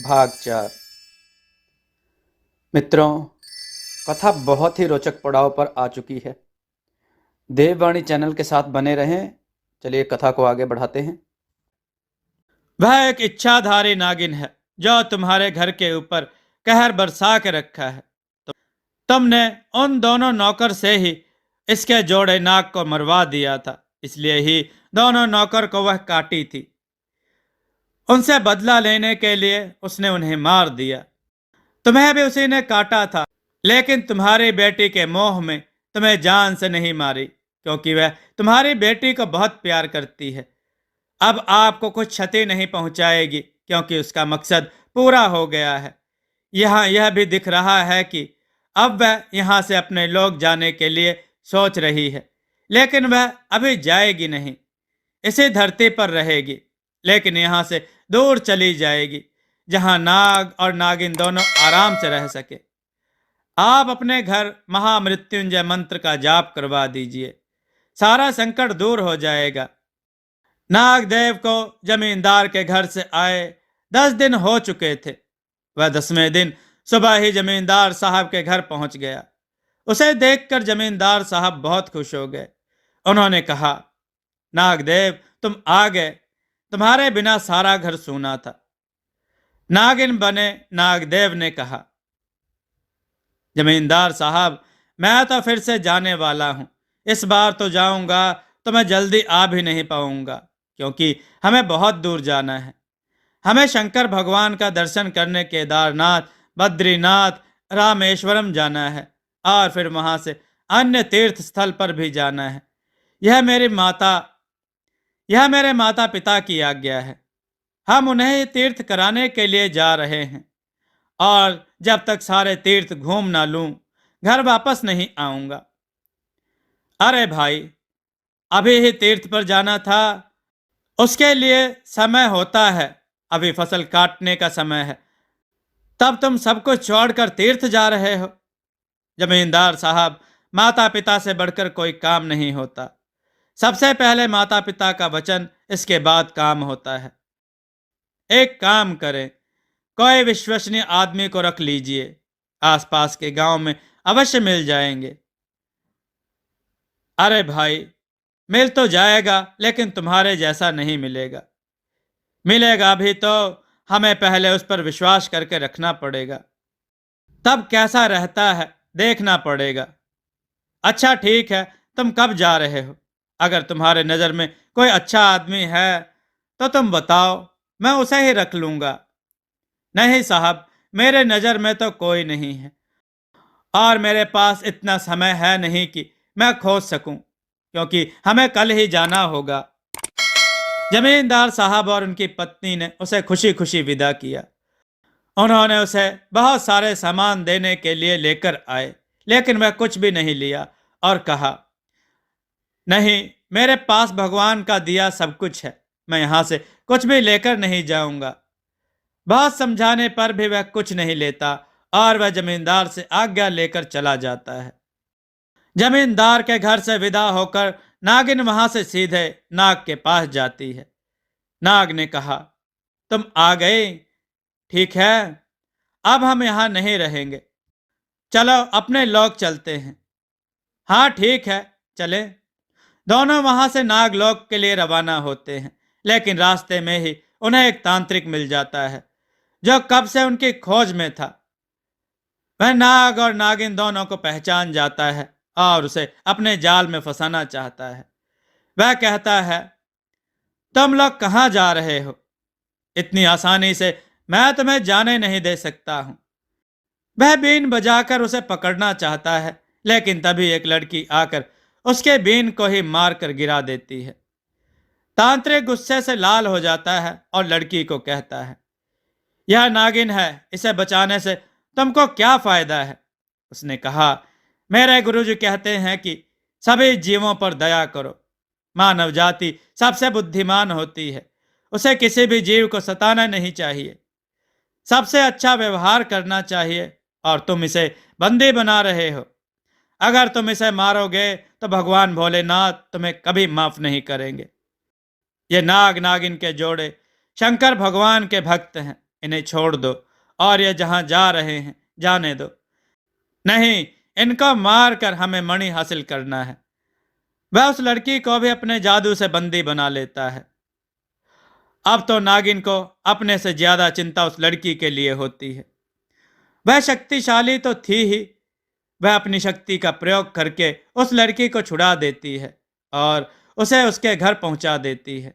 भाग 4। मित्रों, कथा बहुत ही रोचक पड़ाव पर आ चुकी है। देववाणी चैनल के साथ बने रहें। चलिए कथा को आगे बढ़ाते हैं। वह एक इच्छाधारी नागिन है जो तुम्हारे घर के ऊपर कहर बरसा के रखा है। तुमने उन दोनों नौकर से ही इसके जोड़े नाग को मरवा दिया था, इसलिए ही दोनों नौकर को वह काटी थी। उनसे बदला लेने के लिए उसने उन्हें मार दिया। तुम्हें भी उसी ने काटा था, लेकिन तुम्हारी बेटी के मोह में तुम्हें जान से नहीं मारी, क्योंकि वह तुम्हारी बेटी को बहुत प्यार करती है। अब आपको कुछ क्षति नहीं पहुंचाएगी, क्योंकि उसका मकसद पूरा हो गया है। यहाँ यह भी दिख रहा है कि अब वह यहाँ से अपने लोग जाने के लिए सोच रही है, लेकिन वह अभी जाएगी नहीं। इसी धरती पर रहेगी, लेकिन यहाँ से दूर चली जाएगी, जहाँ नाग और नागिन दोनों आराम से रह सके। आप अपने घर महामृत्युंजय मंत्र का जाप करवा दीजिए, सारा संकट दूर हो जाएगा। नागदेव को जमींदार के घर से आए 10 दिन हो चुके थे। वह 10वें दिन सुबह ही जमींदार साहब के घर पहुंच गया। उसे देखकर जमींदार साहब बहुत खुश हो गए। उन्होंने कहा, नागदेव तुम आ गए, तुम्हारे बिना सारा घर सूना था। नागिन बने नागदेव ने कहा, जमींदार साहब मैं तो फिर से जाने वाला हूं। इस बार तो जाऊंगा तो मैं जल्दी आ भी नहीं पाऊंगा, क्योंकि हमें बहुत दूर जाना है। हमें शंकर भगवान का दर्शन करने केदारनाथ, बद्रीनाथ, रामेश्वरम जाना है और फिर वहां से अन्य तीर्थ स्थल पर भी जाना है। यह मेरे माता पिता की आज्ञा है। हम उन्हें तीर्थ कराने के लिए जा रहे हैं, और जब तक सारे तीर्थ घूम ना लूं, घर वापस नहीं आऊंगा। अरे भाई, अभी ही तीर्थ पर जाना था, उसके लिए समय होता है। अभी फसल काटने का समय है, तब तुम सब कुछ छोड़कर तीर्थ जा रहे हो। जमींदार साहब, माता पिता से बढ़कर कोई काम नहीं होता। सबसे पहले माता पिता का वचन, इसके बाद काम होता है। एक काम करें, कोई विश्वसनीय आदमी को रख लीजिए, आसपास के गांव में अवश्य मिल जाएंगे। अरे भाई, मिल तो जाएगा, लेकिन तुम्हारे जैसा नहीं मिलेगा। मिलेगा भी तो हमें पहले उस पर विश्वास करके रखना पड़ेगा, तब कैसा रहता है देखना पड़ेगा। अच्छा ठीक है, तुम कब जा रहे हो? अगर तुम्हारे नज़र में कोई अच्छा आदमी है तो तुम बताओ, मैं उसे ही रख लूंगा। नहीं साहब, मेरे नज़र में तो कोई नहीं है, और मेरे पास इतना समय है नहीं कि मैं खोज सकूं, क्योंकि हमें कल ही जाना होगा। जमींदार साहब और उनकी पत्नी ने उसे खुशी खुशी विदा किया। उन्होंने उसे बहुत सारे सामान देने के लिए लेकर आए, लेकिन वह कुछ भी नहीं लिया और कहा, नहीं, मेरे पास भगवान का दिया सब कुछ है, मैं यहां से कुछ भी लेकर नहीं जाऊंगा। बहुत समझाने पर भी वह कुछ नहीं लेता, और वह जमींदार से आज्ञा लेकर चला जाता है। जमींदार के घर से विदा होकर नागिन वहां से सीधे नाग के पास जाती है। नाग ने कहा, तुम आ गए, ठीक है, अब हम यहां नहीं रहेंगे, चलो अपने लोग चलते हैं। हाँ ठीक है, चले। दोनों वहां से नागलोक के लिए रवाना होते हैं, लेकिन रास्ते में ही उन्हें एक तांत्रिक मिल जाता है जो कब से उनकी खोज में था। वह नाग और नागिन दोनों को पहचान जाता है और उसे अपने जाल में फंसाना चाहता है। वह कहता है, तुम लोग कहाँ जा रहे हो? इतनी आसानी से मैं तुम्हें जाने नहीं दे सकता हूं। वह बीन बजाकर उसे पकड़ना चाहता है, लेकिन तभी एक लड़की आकर उसके बीन को ही मारकर गिरा देती है। तांत्रिक गुस्से से लाल हो जाता है और लड़की को कहता है, यह नागिन है, इसे बचाने से तुमको क्या फायदा है? उसने कहा, मेरे गुरुजी कहते हैं कि सभी जीवों पर दया करो। मानव जाति सबसे बुद्धिमान होती है, उसे किसी भी जीव को सताना नहीं चाहिए, सबसे अच्छा व्यवहार करना चाहिए, और तुम इसे बंदी बना रहे हो। अगर तुम इसे मारोगे तो भगवान भोलेनाथ तुम्हें कभी माफ नहीं करेंगे। ये नाग नागिन के जोड़े शंकर भगवान के भक्त हैं, इन्हें छोड़ दो और ये जहां जा रहे हैं जाने दो। नहीं, इनको मार कर हमें मणि हासिल करना है। वह उस लड़की को भी अपने जादू से बंदी बना लेता है। अब तो नागिन को अपने से ज्यादा चिंता उस लड़की के लिए होती है। वह शक्तिशाली तो थी ही, वह अपनी शक्ति का प्रयोग करके उस लड़की को छुड़ा देती है और उसे उसके घर पहुंचा देती है।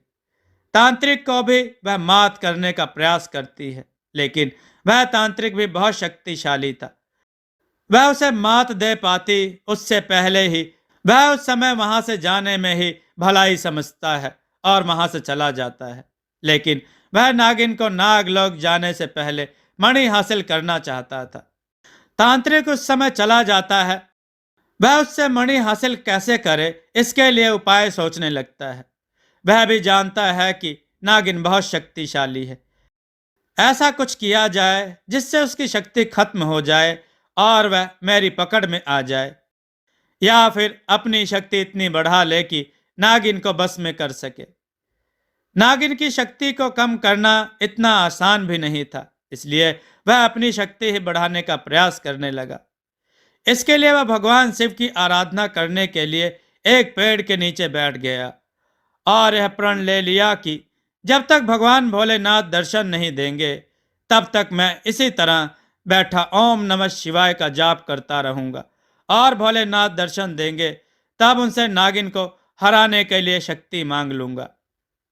तांत्रिक को भी वह मात करने का प्रयास करती है, लेकिन वह तांत्रिक भी बहुत शक्तिशाली था। वह उसे मात दे पाती उससे पहले ही वह उस समय वहां से जाने में ही भलाई समझता है और वहां से चला जाता है। लेकिन वह नागिन को नागलोक जाने से पहले मणि हासिल करना चाहता था। तांत्रिक उस समय चला जाता है। वह उससे मणि हासिल कैसे करे इसके लिए उपाय सोचने लगता है। वह भी जानता है कि नागिन बहुत शक्तिशाली है। ऐसा कुछ किया जाए जिससे उसकी शक्ति खत्म हो जाए और वह मेरी पकड़ में आ जाए, या फिर अपनी शक्ति इतनी बढ़ा ले कि नागिन को बस में कर सके। नागिन की शक्ति को कम करना इतना आसान भी नहीं था, इसलिए वह अपनी शक्ति ही बढ़ाने का प्रयास करने लगा। इसके लिए वह भगवान शिव की आराधना करने के लिए एक पेड़ के नीचे बैठ गया और यह प्रण ले लिया कि जब तक भगवान भोलेनाथ दर्शन नहीं देंगे तब तक मैं इसी तरह बैठा ओम नमः शिवाय का जाप करता रहूंगा, और भोलेनाथ दर्शन देंगे तब उनसे नागिन को हराने के लिए शक्ति मांग लूंगा।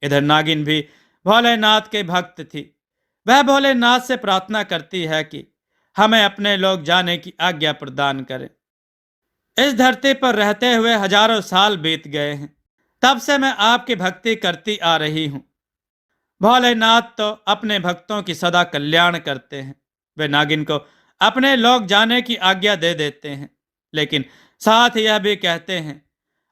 इधर नागिन भी भोलेनाथ के भक्त थी। वह भोलेनाथ से प्रार्थना करती है कि हमें अपने लोग जाने की आज्ञा प्रदान करें। इस धरती पर रहते हुए हजारों साल बीत गए हैं, तब से मैं आपकी भक्ति करती आ रही हूँ। भोलेनाथ तो अपने भक्तों की सदा कल्याण करते हैं। वे नागिन को अपने लोग जाने की आज्ञा दे देते हैं, लेकिन साथ यह भी कहते हैं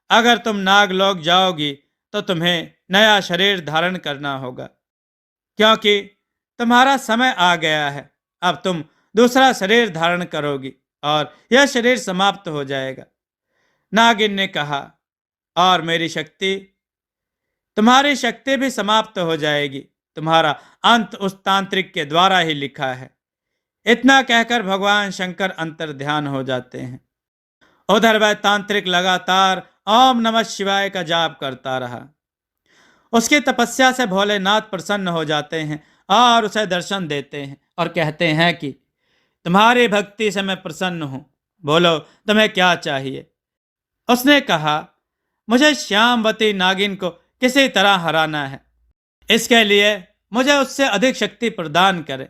अगर तुम नागलोक जाओगी तो तुम्हें नया शरीर धारण करना होगा, क्योंकि तुम्हारा समय आ गया है। अब तुम दूसरा शरीर धारण करोगी और यह शरीर समाप्त हो जाएगा। नागिन ने कहा, और मेरी शक्ति? तुम्हारी शक्ति भी समाप्त हो जाएगी। तुम्हारा अंत उस तांत्रिक के द्वारा ही लिखा है। इतना कहकर भगवान शंकर अंतर ध्यान हो जाते हैं। उधर वह तांत्रिक लगातार ओम नमः शिवाय का जाप करता रहा। उसकी तपस्या से भोलेनाथ प्रसन्न हो जाते हैं और उसे दर्शन देते हैं और कहते हैं कि तुम्हारी भक्ति से मैं प्रसन्न हूं, बोलो तुम्हें क्या चाहिए। उसने कहा, मुझे श्यामवती नागिन को किसी तरह हराना है, इसके लिए मुझे उससे अधिक शक्ति प्रदान करे।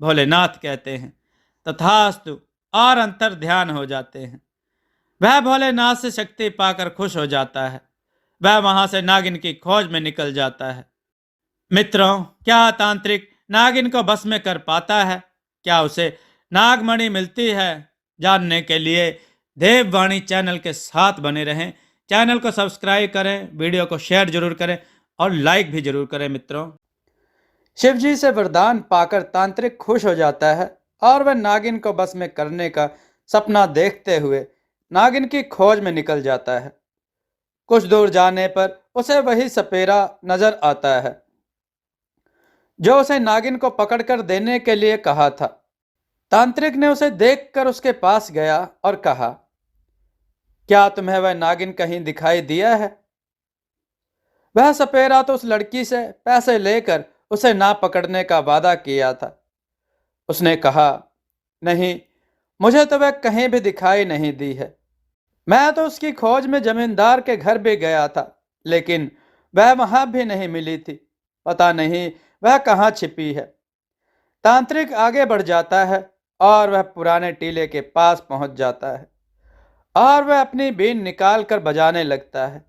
भोलेनाथ कहते हैं तथास्तु, और अंतर ध्यान हो जाते हैं। वह भोलेनाथ से शक्ति पाकर खुश हो जाता है। वह वहां से नागिन की खोज में निकल जाता है। मित्रों, क्या तांत्रिक नागिन को बस में कर पाता है? क्या उसे नागमणि मिलती है? जानने के लिए देववाणी चैनल के साथ बने रहें। चैनल को सब्सक्राइब करें, वीडियो को शेयर जरूर करें और लाइक भी जरूर करें। मित्रों, शिव जी से वरदान पाकर तांत्रिक खुश हो जाता है और वह नागिन को बस में करने का सपना देखते हुए नागिन की खोज में निकल जाता है। कुछ दूर जाने पर उसे वही सपेरा नजर आता है जो उसे नागिन को पकड़कर देने के लिए कहा था। तांत्रिक ने उसे देखकर उसके पास गया और कहा, क्या तुम्हें वह नागिन कहीं दिखाई दिया है? वह सपेरा तो उस लड़की से पैसे लेकर उसे ना पकड़ने का वादा किया था। उसने कहा, नहीं, मुझे तो वह कहीं भी दिखाई नहीं दी है। मैं तो उसकी खोज में जमींदार के घर भी गया था, लेकिन वह वहां भी नहीं मिली थी। पता नहीं वह कहाँ छिपी है। तांत्रिक आगे बढ़ जाता है और वह पुराने टीले के पास पहुंच जाता है और वह अपनी बीन निकाल कर बजाने लगता है।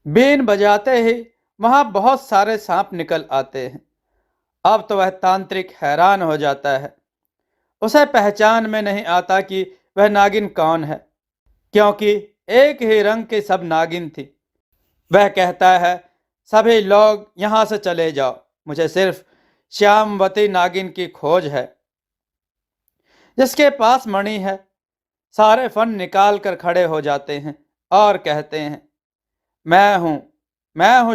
बीन बजाते ही वहां बहुत सारे सांप निकल आते हैं। अब तो वह तांत्रिक हैरान हो जाता है। उसे पहचान में नहीं आता कि वह नागिन कौन है, क्योंकि एक ही रंग की सब नागिन थी। वह कहता है, सभी लोग यहां से चले जाओ, मुझे सिर्फ श्यामवती नागिन की खोज है जिसके पास मणि है। सारे फन निकाल कर खड़े हो जाते हैं और कहते हैं, मैं हूं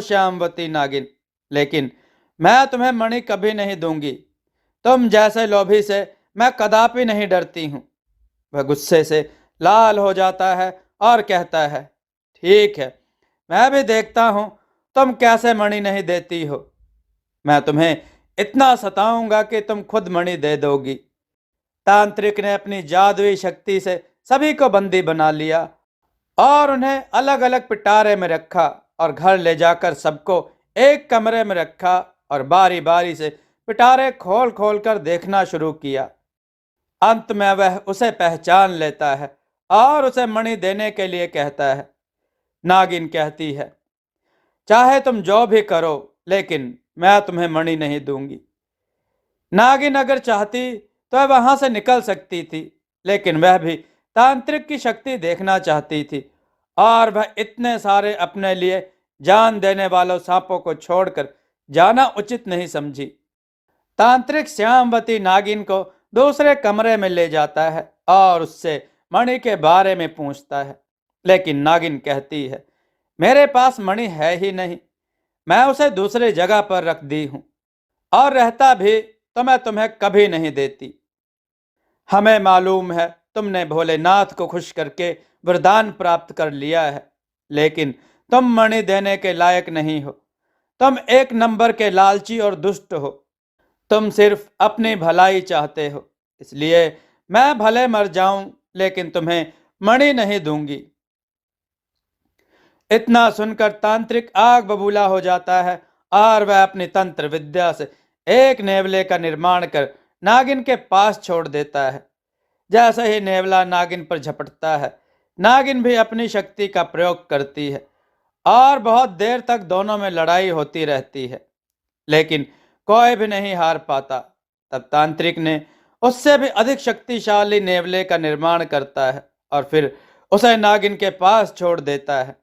श्यामवती नागिन, लेकिन मैं तुम्हें मणि कभी नहीं दूंगी। तुम जैसे लोभी से मैं कदापि नहीं डरती हूँ। वह गुस्से से लाल हो जाता है और कहता है, ठीक है, मैं भी देखता हूँ तुम कैसे मणि नहीं देती हो। मैं तुम्हें इतना सताऊंगा कि तुम खुद मणि दे दोगी। तांत्रिक ने अपनी जादुई शक्ति से सभी को बंदी बना लिया और उन्हें अलग अलग पिटारे में रखा और घर ले जाकर सबको एक कमरे में रखा और बारी बारी से पिटारे खोल खोल कर देखना शुरू किया। अंत में वह उसे पहचान लेता है और उसे मणि देने के लिए कहता है। नागिन कहती है, चाहे तुम जो भी करो, लेकिन मैं तुम्हें मणि नहीं दूंगी। नागिन अगर चाहती तो वह वहां से निकल सकती थी, लेकिन वह भी तांत्रिक की शक्ति देखना चाहती थी और वह इतने सारे अपने लिए जान देने वालों सांपों को छोड़कर जाना उचित नहीं समझी। तांत्रिक श्यामवती नागिन को दूसरे कमरे में ले जाता है और उससे मणि के बारे में पूछता है, लेकिन नागिन कहती है, मेरे पास मणि है ही नहीं, मैं उसे दूसरी जगह पर रख दी हूं और रहता भी तो मैं तुम्हें कभी नहीं देती। हमें मालूम है तुमने भोलेनाथ को खुश करके वरदान प्राप्त कर लिया है, लेकिन तुम मणि देने के लायक नहीं हो। तुम एक नंबर के लालची और दुष्ट हो। तुम सिर्फ अपनी भलाई चाहते हो, इसलिए मैं भले मर जाऊं लेकिन तुम्हें मणि नहीं दूंगी। इतना सुनकर तांत्रिक आग बबूला हो जाता है और वह अपनी तंत्र विद्या से एक नेवले का निर्माण कर नागिन के पास छोड़ देता है। जैसे ही नेवला नागिन पर झपटता है, नागिन भी अपनी शक्ति का प्रयोग करती है और बहुत देर तक दोनों में लड़ाई होती रहती है, लेकिन कोई भी नहीं हार पाता। तब तांत्रिक ने उससे भी अधिक शक्तिशाली नेवले का निर्माण करता है और फिर उसे नागिन के पास छोड़ देता है।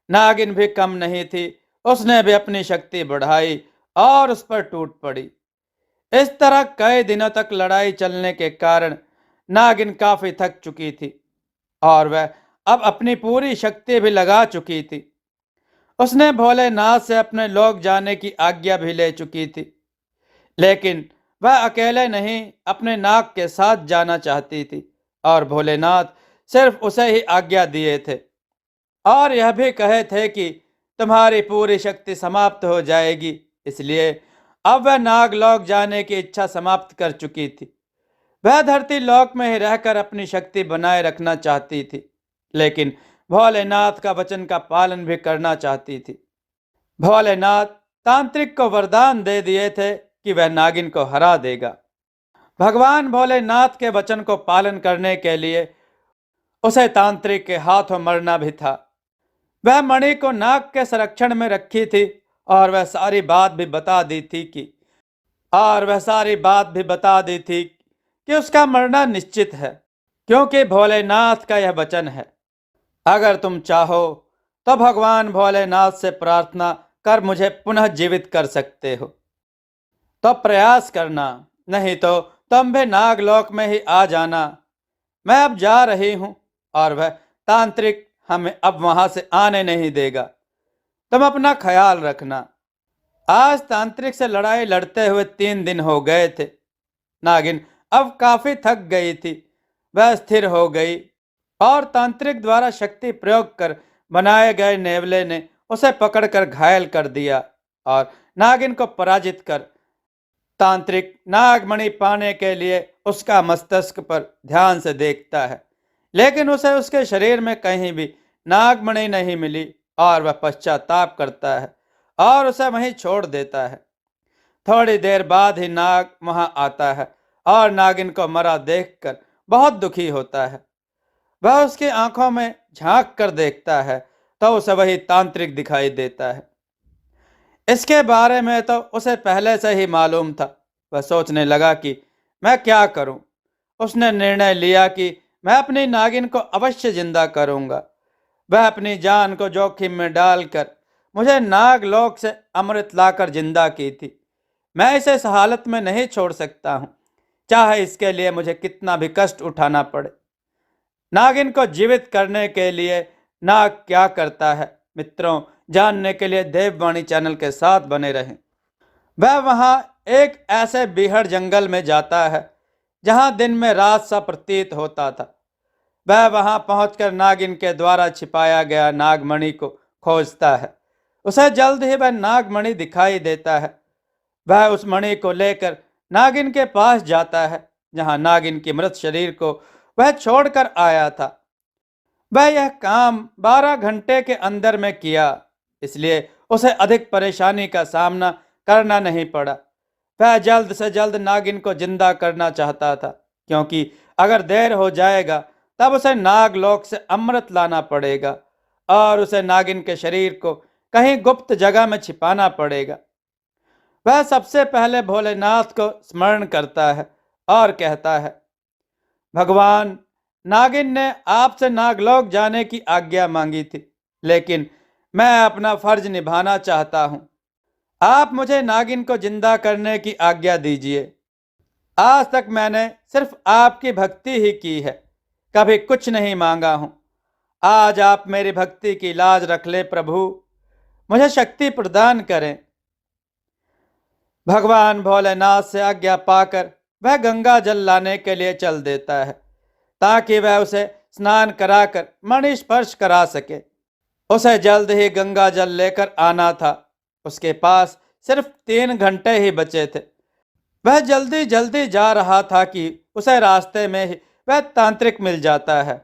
नागिन भी कम नहीं थी, उसने भी अपनी शक्ति बढ़ाई और उस पर टूट पड़ी। इस तरह कई दिनों तक लड़ाई चलने के कारण नागिन काफी थक चुकी थी और वह अब अपनी पूरी शक्ति भी लगा चुकी थी। उसने भोलेनाथ से अपने लोग जाने की आज्ञा भी ले चुकी थी, लेकिन वह अकेले नहीं अपने नाग के साथ जाना चाहती थी और भोलेनाथ सिर्फ उसे ही आज्ञा दिए थे और यह भी कहे थे कि तुम्हारी पूरी शक्ति समाप्त हो जाएगी, इसलिए अब वह नागलोक जाने की इच्छा समाप्त कर चुकी थी। वह धरती लोक में ही रहकर अपनी शक्ति बनाए रखना चाहती थी, लेकिन भोलेनाथ का वचन का पालन भी करना चाहती थी। भोलेनाथ तांत्रिक को वरदान दे दिए थे कि वह नागिन को हरा देगा। भगवान भोलेनाथ के वचन को पालन करने के लिए उसे तांत्रिक के हाथों मरना भी था। वह मणि को नाग के संरक्षण में रखी थी और वह सारी बात भी बता दी थी कि उसका मरना निश्चित है, क्योंकि भोलेनाथ का यह वचन है। अगर तुम चाहो तो भगवान भोलेनाथ से प्रार्थना कर मुझे पुनः जीवित कर सकते हो, तो प्रयास करना, नहीं तो तुम भी नागलोक में ही आ जाना। मैं अब जा रही हूं और वह तांत्रिक हमें अब वहां से आने नहीं देगा। तुम अपना ख्याल रखना। आज तांत्रिक से लड़ाई लड़ते हुए 3 दिन हो गए थे। नागिन अब काफी थक गई थी। वह स्थिर हो गई और तांत्रिक द्वारा शक्ति प्रयोग कर बनाए गए नेवले ने उसे पकड़कर घायल कर दिया और नागिन को पराजित कर तांत्रिक नागमणि पाने के लिए उसका मस्तिष्क पर ध्यान से देखता है, लेकिन उसे उसके शरीर में कहीं भी नागमणि नहीं मिली और वह पश्चाताप करता है और उसे वहीं छोड़ देता है। थोड़ी देर बाद ही नाग वहां आता है और नागिन को मरा देखकर बहुत दुखी होता है। वह उसकी आंखों में झांक कर देखता है तो उसे वही तांत्रिक दिखाई देता है। इसके बारे में तो उसे पहले से ही मालूम था। वह सोचने लगा कि मैं क्या करूं। उसने निर्णय लिया कि मैं अपनी नागिन को अवश्य जिंदा करूंगा। वह अपनी जान को जोखिम में डालकर मुझे नागलोक से अमृत लाकर जिंदा की थी। मैं इसे इस हालत में नहीं छोड़ सकता हूं, चाहे इसके लिए मुझे कितना भी कष्ट उठाना पड़े। नागिन को जीवित करने के लिए नाग क्या करता है, मित्रों, जानने के लिए देववाणी चैनल के साथ बने रहें। वह वहां एक ऐसे बीहड़ जंगल में जाता है जहां दिन में रात सा प्रतीत होता था। वह वहां पहुंचकर नागिन के द्वारा छिपाया गया नागमणि को खोजता है। उसे जल्द ही वह नागमणि दिखाई देता है। वह उस मणि को लेकर नागिन के पास जाता है जहां नागिन के मृत शरीर को वह छोड़कर आया था। वह यह काम 12 घंटे के अंदर में किया, इसलिए उसे अधिक परेशानी का सामना करना नहीं पड़ा। वह जल्द से जल्द नागिन को जिंदा करना चाहता था, क्योंकि अगर देर हो जाएगा तब उसे नागलोक से अमृत लाना पड़ेगा और उसे नागिन के शरीर को कहीं गुप्त जगह में छिपाना पड़ेगा। वह सबसे पहले भोलेनाथ को स्मरण करता है और कहता है, भगवान, नागिन ने आपसे नागलोक जाने की आज्ञा मांगी थी, लेकिन मैं अपना फर्ज निभाना चाहता हूं। आप मुझे नागिन को जिंदा करने की आज्ञा दीजिए। आज तक मैंने सिर्फ आपकी भक्ति ही की है, कभी कुछ नहीं मांगा हूं। आज आप मेरी भक्ति की लाज रख ले प्रभु, मुझे शक्ति प्रदान करें। भगवान भोलेनाथ से आज्ञा पाकर वह गंगा जल लाने के लिए चल देता है, ताकि वह उसे स्नान कराकर मणि स्पर्श करा सके। उसे जल्द ही गंगा जल लेकर आना था। उसके पास सिर्फ 3 घंटे ही बचे थे। वह जल्दी जल्दी जा रहा था कि उसे रास्ते में ही वह तांत्रिक मिल जाता है।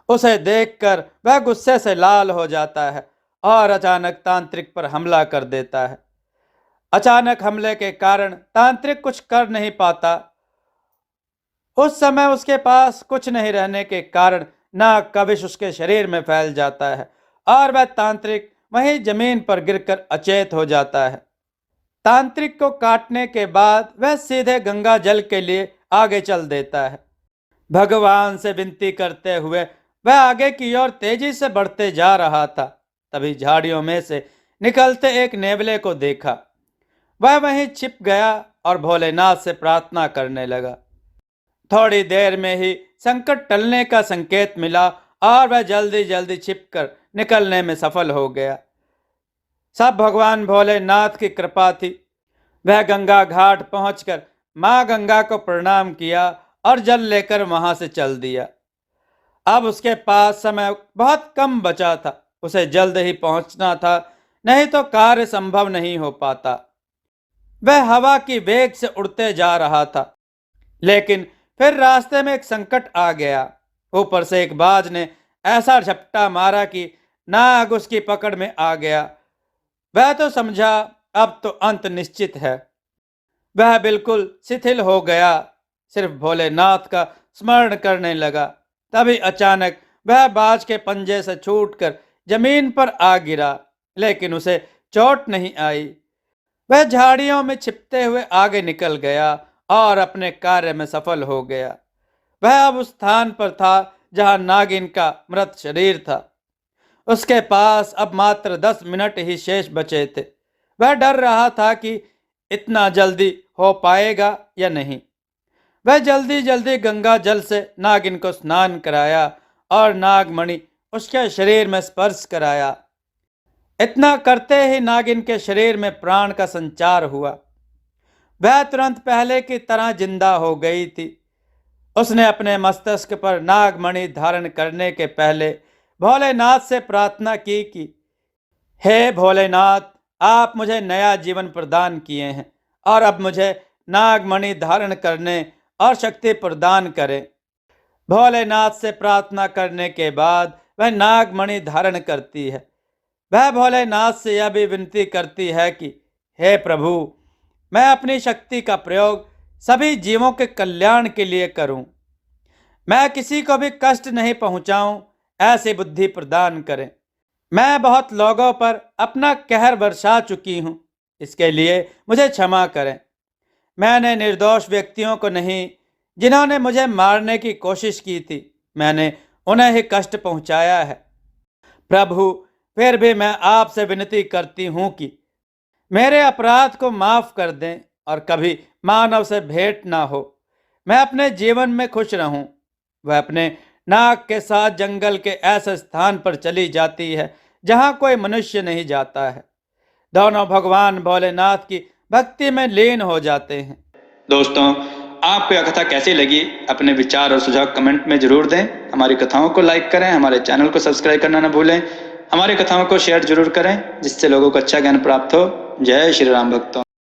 उसे देखकर वह गुस्से से लाल हो जाता है और अचानक तांत्रिक पर हमला कर देता है। अचानक हमले के कारण तांत्रिक कुछ कर नहीं पाता। उस समय उसके पास कुछ नहीं रहने के कारण नाग का विष उसके शरीर में फैल जाता है और वह तांत्रिक वहीं जमीन पर गिरकर अचेत हो जाता है। तांत्रिक को काटने के बाद वह सीधे गंगा जल के लिए आगे चल देता है। भगवान से विनती करते हुए वह आगे की ओर तेजी से बढ़ते जा रहा था। तभी झाड़ियों में से निकलते एक नेवले को देखा। वह वहीं छिप गया और भोलेनाथ से प्रार्थना करने लगा। थोड़ी देर में ही संकट टलने का संकेत मिला और वह जल्दी जल्दी छिपकर निकलने में सफल हो गया। सब भगवान भोलेनाथ की कृपा थी। वह गंगा घाट पहुंचकर मां गंगा को प्रणाम किया और जल लेकर वहां से चल दिया। अब उसके पास समय बहुत कम बचा था। उसे जल्द ही पहुंचना था, नहीं तो कार्य संभव नहीं हो पाता। वह हवा की वेग से उड़ते जा रहा था, लेकिन फिर रास्ते में एक संकट आ गया। ऊपर से एक बाज ने ऐसा झपटा मारा कि नाग उसकी पकड़ में आ गया। वह तो समझा अब तो अंत निश्चित है। वह बिल्कुल शिथिल हो गया, सिर्फ भोलेनाथ का स्मरण करने लगा। तभी अचानक वह बाज के पंजे से छूटकर जमीन पर आ गिरा, लेकिन उसे चोट नहीं आई। वह झाड़ियों में छिपते हुए आगे निकल गया और अपने कार्य में सफल हो गया। वह अब उस स्थान पर था जहां नागिन का मृत शरीर था। उसके पास अब मात्र 10 मिनट ही शेष बचे थे। वह डर रहा था कि इतना जल्दी हो पाएगा या नहीं। वह जल्दी जल्दी गंगा जल से नागिन को स्नान कराया और नागमणि उसके शरीर में स्पर्श कराया। इतना करते ही नागिन के शरीर में प्राण का संचार हुआ। वह तुरंत पहले की तरह जिंदा हो गई थी। उसने अपने मस्तिष्क पर नागमणि धारण करने के पहले भोलेनाथ से प्रार्थना की कि हे भोलेनाथ, आप मुझे नया जीवन प्रदान किए हैं और अब मुझे नागमणि धारण करने और शक्ति प्रदान करें। भोलेनाथ से प्रार्थना करने के बाद वह नागमणि धारण करती है। वह भोलेनाथ से यह भी विनती करती है कि हे प्रभु, मैं अपनी शक्ति का प्रयोग सभी जीवों के कल्याण के लिए करूं। मैं किसी को भी कष्ट नहीं पहुंचाऊं, ऐसी बुद्धि प्रदान करें। मैं बहुत लोगों पर अपना कहर बरसा चुकी हूं, इसके लिए मुझे क्षमा करें। मैंने निर्दोष व्यक्तियों को नहीं, जिन्होंने मुझे मारने की कोशिश की थी, मैंने उन्हें ही कष्ट पहुंचाया है। प्रभु, फिर भी मैं आपसे विनती करती हूं कि मेरे अपराध को माफ कर दें और कभी मानव से भेंट ना हो। मैं अपने जीवन में खुश रहूं। वह अपने नाग के साथ जंगल के ऐसे स्थान पर चली जाती है जहां कोई मनुष्य नहीं जाता है। दोनों भगवान भोलेनाथ की भक्ति में लीन हो जाते हैं। दोस्तों, आपको यह कथा कैसी लगी? अपने विचार और सुझाव कमेंट में जरूर दें। हमारी कथाओं को लाइक करें, हमारे चैनल को सब्सक्राइब करना न भूलें। हमारी कथाओं को शेयर जरूर करें जिससे लोगों को अच्छा ज्ञान प्राप्त हो। जय श्री राम भक्तों।